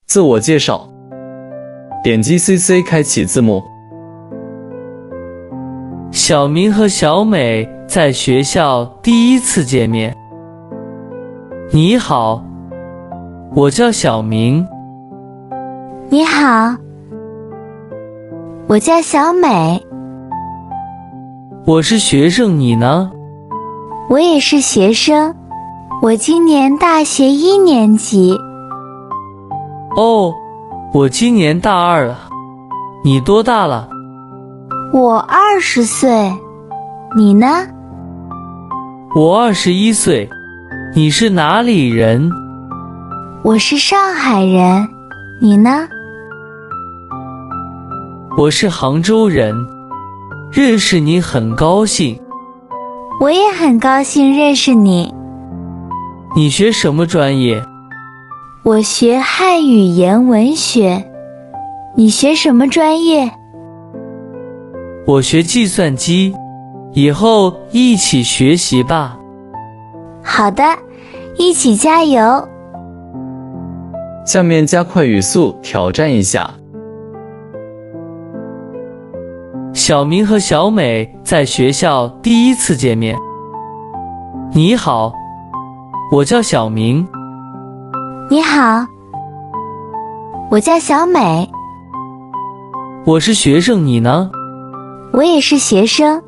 自我介绍，点击 CC 开启字幕。小明和小美在学校第一次见面。你好，我叫小明。你好，我叫小美。我是学生，你呢？我也是学生，我今年大学1年级。哦，我今年大2了。你多大了？我20岁。你呢？我21岁。你是哪里人？我是上海人。你呢？我是杭州人。认识你很高兴。我也很高兴认识你。你学什么专业？我学汉语言文学。你学什么专业？我学计算机。以后一起学习吧。好的，一起加油。下面加快语速挑战一下。小明和小美在学校第一次见面。你好，我叫小明。你好，我叫小美。我是学生，你呢？我也是学生，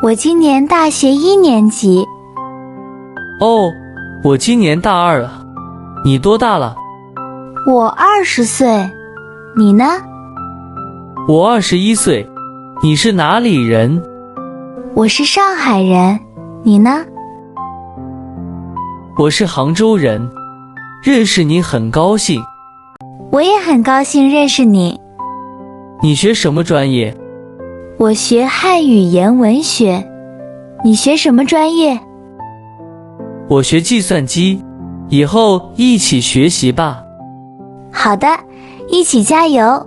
我今年大学1年级。哦，我今年大2了。你多大了？我20岁。你呢？我21岁。你是哪里人？我是上海人。你呢？我是杭州人。认识你很高兴。我也很高兴认识你。你学什么专业？我学汉语言文学。你学什么专业？我学计算机。以后一起学习吧。好的，一起加油。